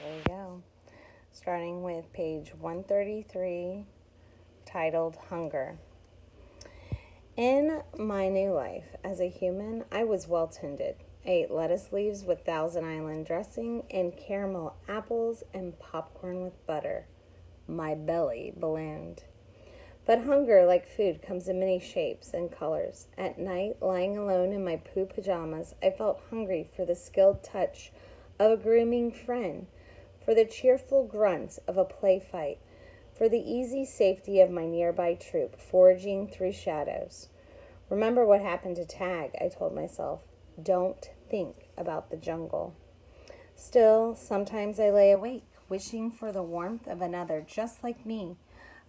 There we go. Starting with page 133, titled Hunger. In my new life as a human, I was well tended. I ate lettuce leaves with Thousand Island dressing and caramel apples and popcorn with butter. My belly ballooned. But hunger, like food, comes in many shapes and colors. At night, lying alone in my poo pajamas, I felt hungry for the skilled touch of a grooming friend, for the cheerful grunts of a play fight, for the easy safety of my nearby troop foraging through shadows. Remember what happened to Tag, I told myself. Don't think about the jungle. Still, sometimes I lay awake, wishing for the warmth of another just like me,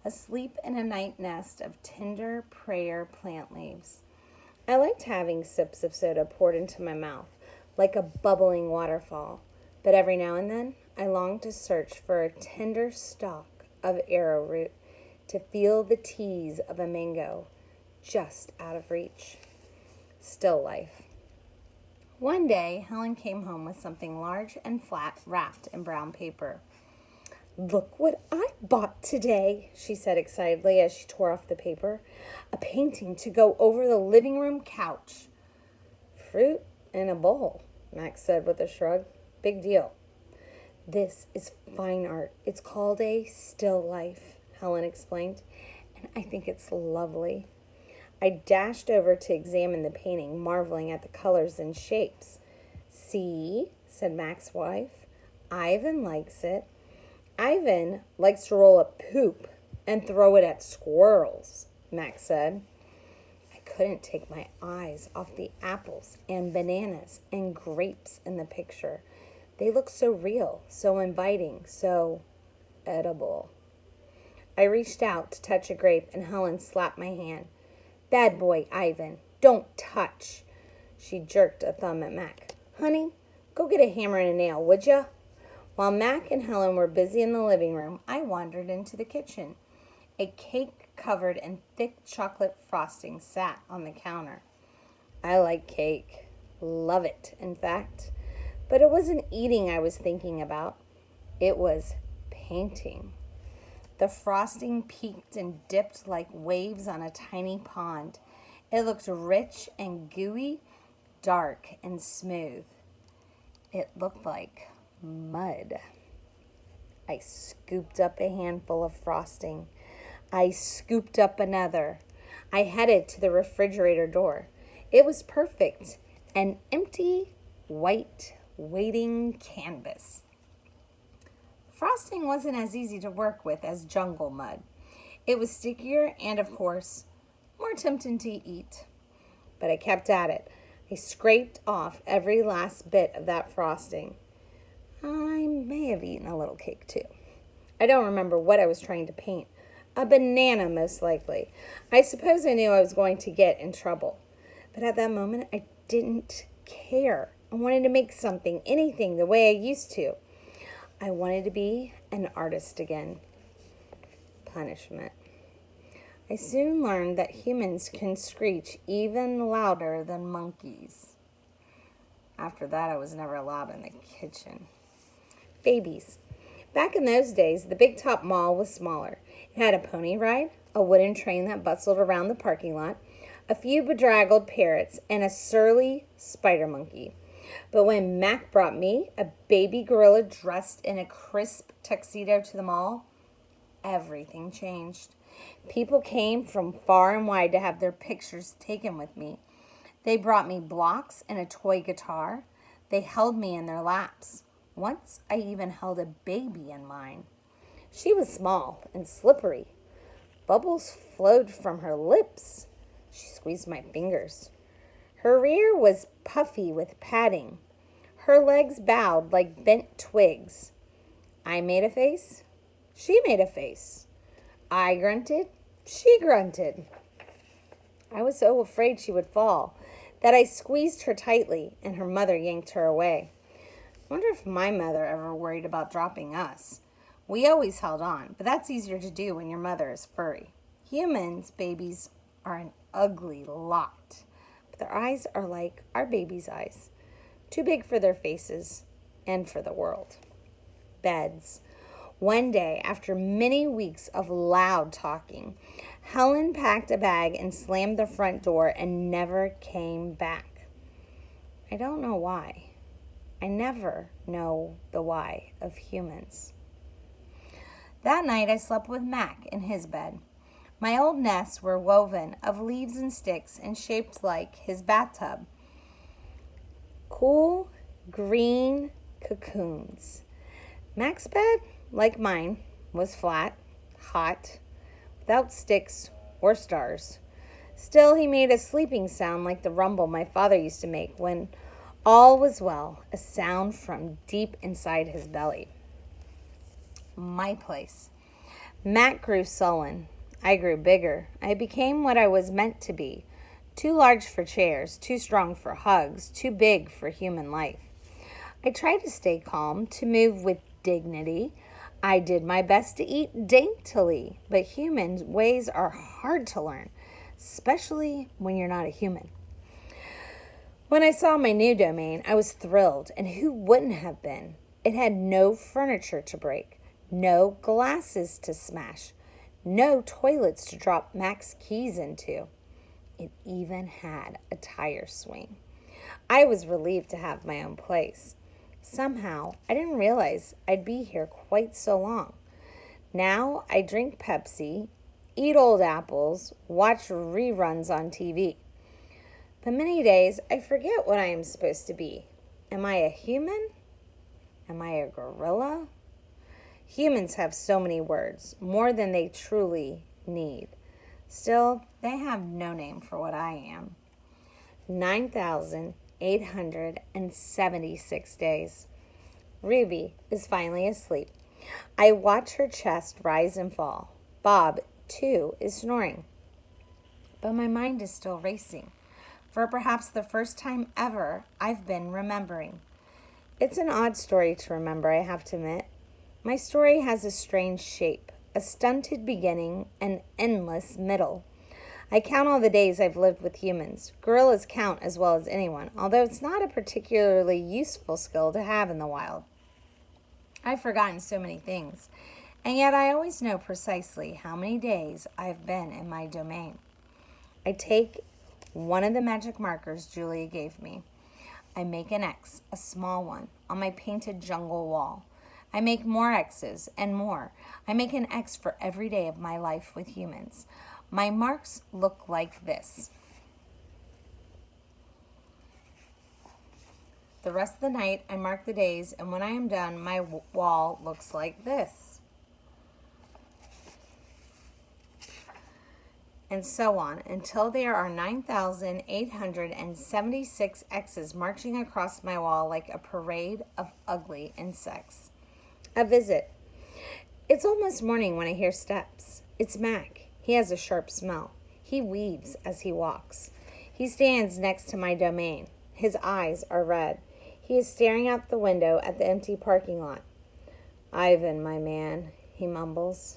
asleep in a night nest of tender prayer plant leaves. I liked having sips of soda poured into my mouth, like a bubbling waterfall, but every now and then I longed to search for a tender stalk of arrowroot, to feel the tease of a mango just out of reach. Still life. One day, Helen came home with something large and flat wrapped in brown paper. "Look what I bought today," she said excitedly as she tore off the paper. "A painting to go over the living room couch." "Fruit in a bowl," Max said with a shrug. "Big deal." "This is fine art. It's called a still life," Helen explained, "and I think it's lovely." I dashed over to examine the painting, marveling at the colors and shapes. "See," said Max's wife. "Ivan likes it." "Ivan likes to roll up poop and throw it at squirrels," Max said. I couldn't take my eyes off the apples and bananas and grapes in the picture. They looked so real, so inviting, so edible. I reached out to touch a grape, and Helen slapped my hand. "Bad boy, Ivan. Don't touch." She jerked a thumb at Mac. "Honey, go get a hammer and a nail, would ya?" While Mac and Helen were busy in the living room, I wandered into the kitchen. A cake covered in thick chocolate frosting sat on the counter. I like cake. Love it, in fact. But it wasn't eating I was thinking about. It was painting. The frosting peaked and dipped like waves on a tiny pond. It looked rich and gooey, dark and smooth. It looked like mud. I scooped up a handful of frosting. I scooped up another. I headed to the refrigerator door. It was perfect. An empty, white, waiting canvas. Frosting wasn't as easy to work with as jungle mud. It was stickier and, of course, more tempting to eat. But I kept at it. I scraped off every last bit of that frosting. I may have eaten a little cake, too. I don't remember what I was trying to paint. A banana, most likely. I suppose I knew I was going to get in trouble. But at that moment, I didn't care. I wanted to make something, anything, the way I used to. I wanted to be an artist again. Punishment. I soon learned that humans can screech even louder than monkeys. After that, I was never allowed in the kitchen. Babies. Back in those days, the Big Top Mall was smaller. It had a pony ride, a wooden train that bustled around the parking lot, a few bedraggled parrots, and a surly spider monkey. But when Mac brought me, a baby gorilla dressed in a crisp tuxedo, to the mall, everything changed. People came from far and wide to have their pictures taken with me. They brought me blocks and a toy guitar. They held me in their laps. Once I even held a baby in mine. She was small and slippery. Bubbles flowed from her lips. She squeezed my fingers. Her rear was puffy with padding. Her legs bowed like bent twigs. I made a face. She made a face. I grunted. She grunted. I was so afraid she would fall that I squeezed her tightly, and her mother yanked her away. I wonder if my mother ever worried about dropping us. We always held on, but that's easier to do when your mother is furry. Humans, babies, are an ugly lot. But their eyes are like our babies' eyes. Too big for their faces and for the world. beds. One day, after many weeks of loud talking, Helen packed a bag and slammed the front door and never came back. I don't know why. I never know the why of humans. That night I slept with Mac in his bed. My old nests were woven of leaves and sticks and shaped like his bathtub. Cool, green cocoons. Mac's bed, like mine, was flat, hot, without sticks or stars. Still, he made a sleeping sound like the rumble my father used to make when all was well, a sound from deep inside his belly. My place. Mac grew sullen. I grew bigger. I became what I was meant to be. Too large for chairs, too strong for hugs, too big for human life. I tried to stay calm, to move with dignity. I did my best to eat daintily, but human ways are hard to learn, especially when you're not a human. When I saw my new domain, I was thrilled, and who wouldn't have been? It had no furniture to break, no glasses to smash, no toilets to drop Mac's keys into. It even had a tire swing. I was relieved to have my own place. Somehow, I didn't realize I'd be here quite so long. Now I drink Pepsi, eat old apples, watch reruns on TV. But many days I forget what I am supposed to be. Am I a human? Am I a gorilla? Humans have so many words, more than they truly need. Still, they have no name for what I am. 9,876 days. Ruby is finally asleep. I watch her chest rise and fall. Bob, too, is snoring. But my mind is still racing. For perhaps the first time ever, I've been remembering. It's an odd story to remember, I have to admit. My story has a strange shape, a stunted beginning, an endless middle. I count all the days I've lived with humans. Gorillas count as well as anyone, although it's not a particularly useful skill to have in the wild. I've forgotten so many things, and yet I always know precisely how many days I've been in my domain. I take one of the magic markers Julia gave me. I make an X, a small one, on my painted jungle wall. I make more X's and more. I make an X for every day of my life with humans. My marks look like this. The rest of the night, I mark the days, and when I am done, my wall looks like this. And so on, until there are 9,876 X's marching across my wall like a parade of ugly insects. A visit. It's almost morning when I hear steps. It's Mac. He has a sharp smell. He weaves as he walks. He stands next to my domain. His eyes are red. He is staring out the window at the empty parking lot. Ivan, my man, he mumbles.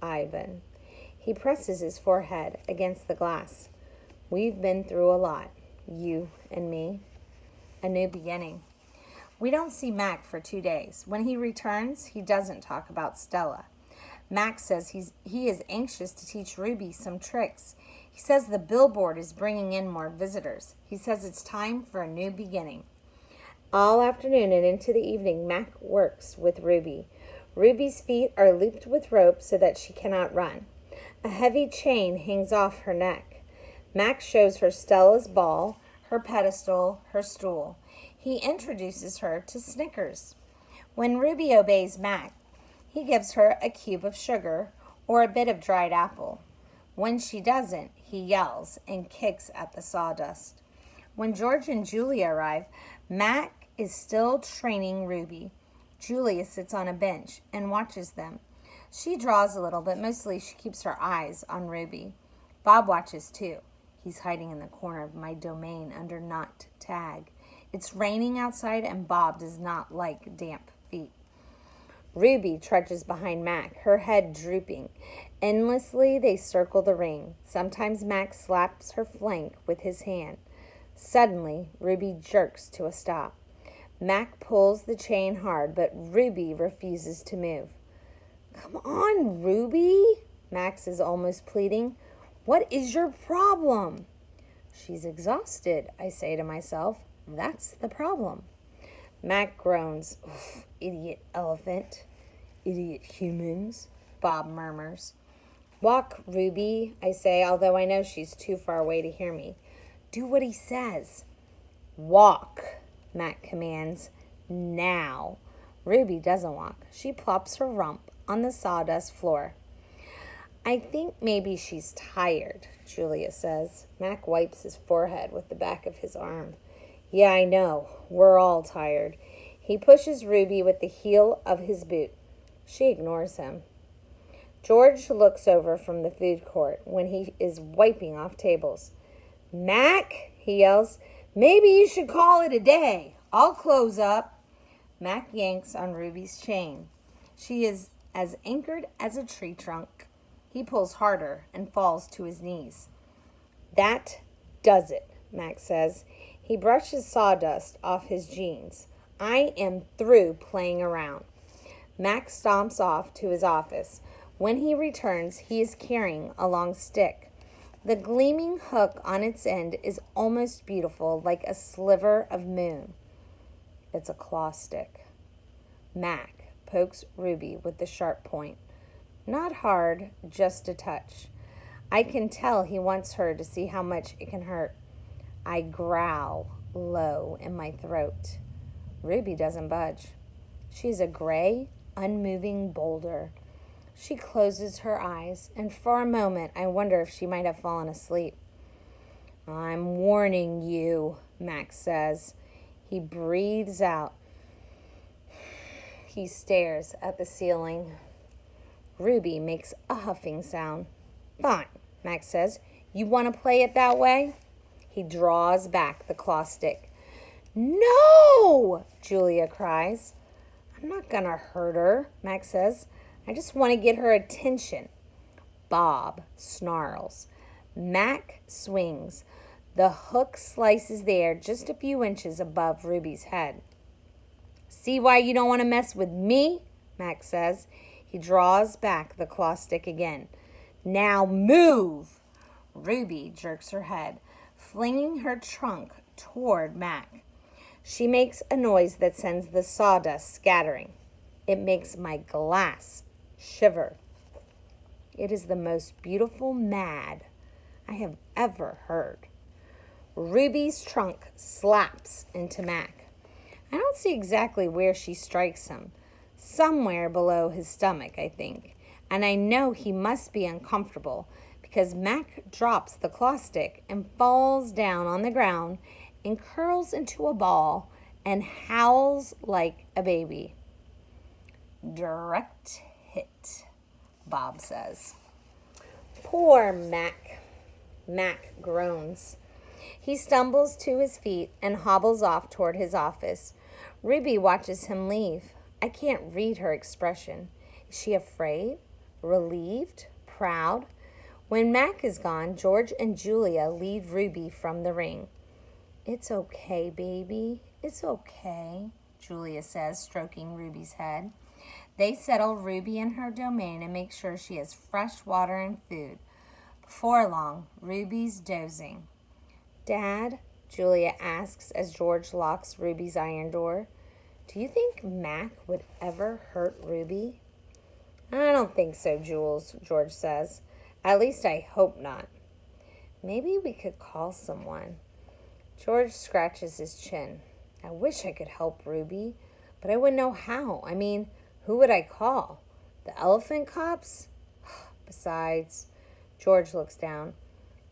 Ivan. He presses his forehead against the glass. We've been through a lot, you and me. A new beginning. We don't see Mac for 2 days. When he returns, he doesn't talk about Stella. Mac says he is anxious to teach Ruby some tricks. He says the billboard is bringing in more visitors. He says it's time for a new beginning. All afternoon and into the evening, Mac works with Ruby. Ruby's feet are looped with rope so that she cannot run. A heavy chain hangs off her neck. Mac shows her Stella's ball, her pedestal, her stool. He introduces her to Snickers. When Ruby obeys Mac, he gives her a cube of sugar or a bit of dried apple. When she doesn't, he yells and kicks at the sawdust. When George and Julia arrive, Mac is still training Ruby. Julia sits on a bench and watches them. She draws a little, but mostly she keeps her eyes on Ruby. Bob watches too. He's hiding in the corner of my domain under not tag. It's raining outside and Bob does not like damp feet. Ruby trudges behind Mac, her head drooping. Endlessly they circle the ring. Sometimes Mac slaps her flank with his hand. Suddenly, Ruby jerks to a stop. Mac pulls the chain hard, but Ruby refuses to move. Come on, Ruby, Max is almost pleading. What is your problem? She's exhausted, I say to myself. That's the problem. Mac groans. Idiot elephant. Idiot humans, Bob murmurs. Walk, Ruby, I say, although I know she's too far away to hear me. Do what he says. Walk, Mac commands. Now. Ruby doesn't walk. She plops her rump on the sawdust floor. I think maybe she's tired, Julia says. Mac wipes his forehead with the back of his arm. Yeah, I know. We're all tired. He pushes Ruby with the heel of his boot. She ignores him. George looks over from the food court when he is wiping off tables. Mac, he yells, maybe you should call it a day. I'll close up. Mac yanks on Ruby's chain. She is as anchored as a tree trunk. He pulls harder and falls to his knees. That does it, Mac says. He brushes sawdust off his jeans. I am through playing around. Mac stomps off to his office. When he returns, he is carrying a long stick. The gleaming hook on its end is almost beautiful, like a sliver of moon. It's a claw stick. Mac pokes Ruby with the sharp point. Not hard, just a touch. I can tell he wants her to see how much it can hurt. I growl low in my throat. Ruby doesn't budge. She's a gray, unmoving boulder. She closes her eyes, and for a moment I wonder if she might have fallen asleep. I'm warning you, Max says. He breathes out. He stares at the ceiling. Ruby makes a huffing sound. Fine, Max says. You want to play it that way? He draws back the claw stick. No! Julia cries. I'm not going to hurt her, Max says. I just want to get her attention. Bob snarls. Mac swings. The hook slices the air just a few inches above Ruby's head. See why you don't want to mess with me? Max says. He draws back the claw stick again. Now move! Ruby jerks her head, flinging her trunk toward Mac. She makes a noise that sends the sawdust scattering. It makes my glass shiver. It is the most beautiful mad I have ever heard. Ruby's trunk slaps into Mac. I don't see exactly where she strikes him. Somewhere below his stomach, I think. And I know he must be uncomfortable because Mac drops the claw stick and falls down on the ground and curls into a ball and howls like a baby. Direct hit, Bob says. Poor Mac. Mac groans. He stumbles to his feet and hobbles off toward his office. Ruby watches him leave. I can't read her expression. Is she afraid? Relieved? Proud? When Mac is gone, George and Julia lead Ruby from the ring. It's okay, baby. It's okay, Julia says, stroking Ruby's head. They settle Ruby in her domain and make sure she has fresh water and food. Before long, Ruby's dozing. Dad, Julia asks as George locks Ruby's iron door, do you think Mac would ever hurt Ruby? I don't think so, Jules, George says. At least I hope not. Maybe we could call someone. George scratches his chin. I wish I could help Ruby, but I wouldn't know how. I mean, who would I call? The elephant cops? Besides, George looks down.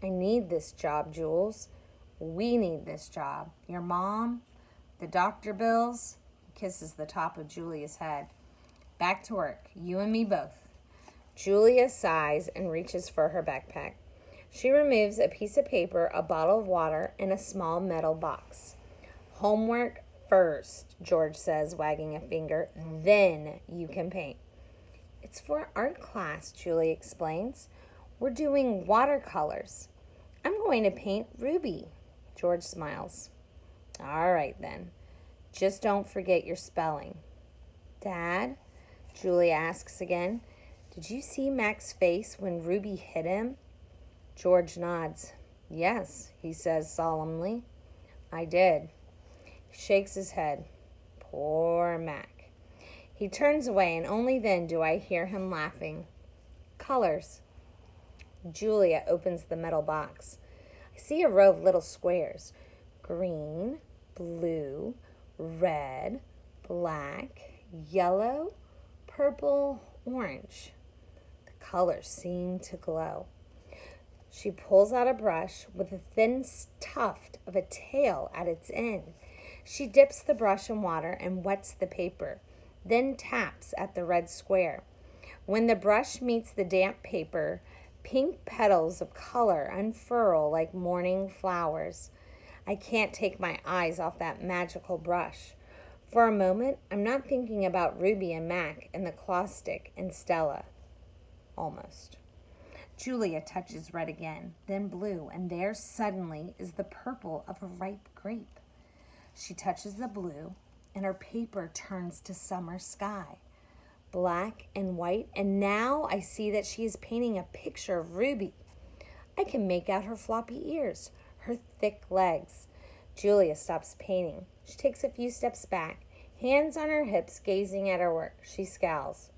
I need this job, Jules. We need this job. Your mom, the doctor bills. He kisses the top of Julia's head. Back to work, you and me both. Julia sighs and reaches for her backpack. She removes a piece of paper, a bottle of water, and a small metal box. Homework first, George says, wagging a finger. Then you can paint. It's for art class, Julie explains. We're doing watercolors. I'm going to paint Ruby. George smiles. All right, then. Just don't forget your spelling. Dad, Julia asks again, did you see Mac's face when Ruby hit him? George nods. Yes, he says solemnly. I did. He shakes his head. Poor Mac. He turns away, and only then do I hear him laughing. Colors. Julia opens the metal box. I see a row of little squares. Green, blue, red, black, yellow, purple, orange. The colors seem to glow. She pulls out a brush with a thin tuft of a tail at its end. She dips the brush in water and wets the paper, then taps at the red square. When the brush meets the damp paper, pink petals of color unfurl like morning flowers. I can't take my eyes off that magical brush. For a moment, I'm not thinking about Ruby and Mac and the claw stick and Stella. Almost. Julia touches red again, then blue, and there suddenly is the purple of a ripe grape. She touches the blue, and her paper turns to summer sky, black and white, and now I see that she is painting a picture of Ruby. I can make out her floppy ears, her thick legs. Julia stops painting. She takes a few steps back, hands on her hips, gazing at her work. She scowls.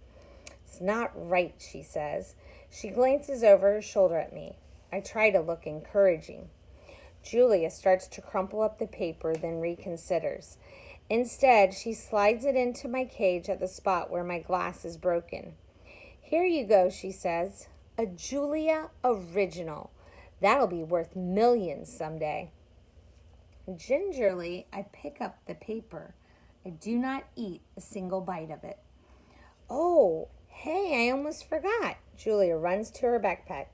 It's not right, she says. She glances over her shoulder at me. I try to look encouraging. Julia starts to crumple up the paper, then reconsiders. Instead, she slides it into my cage at the spot where my glass is broken. Here you go, she says. A Julia original. That'll be worth millions someday. Gingerly, I pick up the paper. I do not eat a single bite of it. Oh, hey, I almost forgot. Julia runs to her backpack.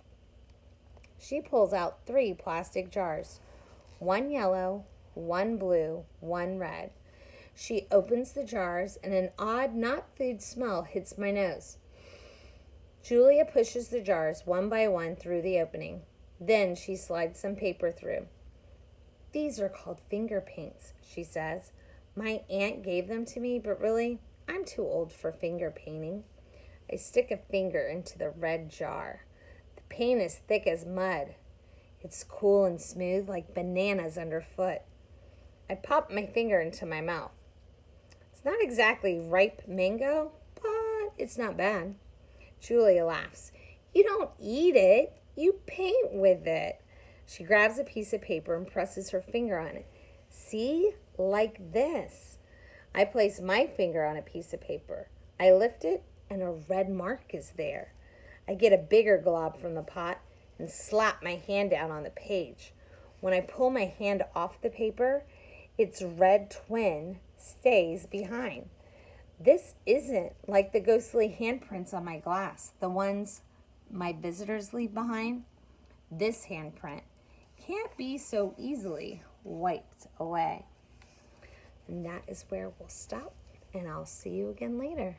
She pulls out 3 plastic jars. 1 yellow, 1 blue, 1 red. She opens the jars, and an odd, not food smell hits my nose. Julia pushes the jars one by one through the opening. Then she slides some paper through. These are called finger paints, she says. My aunt gave them to me, but really, I'm too old for finger painting. I stick a finger into the red jar. The paint is thick as mud. It's cool and smooth like bananas underfoot. I pop my finger into my mouth. It's not exactly ripe mango, but it's not bad. Julia laughs. You don't eat it. You paint with it. She grabs a piece of paper and presses her finger on it. See? Like this. I place my finger on a piece of paper. I lift it, and a red mark is there. I get a bigger glob from the pot and slap my hand down on the page. When I pull my hand off the paper, its red twin stays behind. This isn't like the ghostly handprints on my glass, the ones my visitors leave behind. This handprint can't be so easily wiped away. And that is where we'll stop, and I'll see you again later.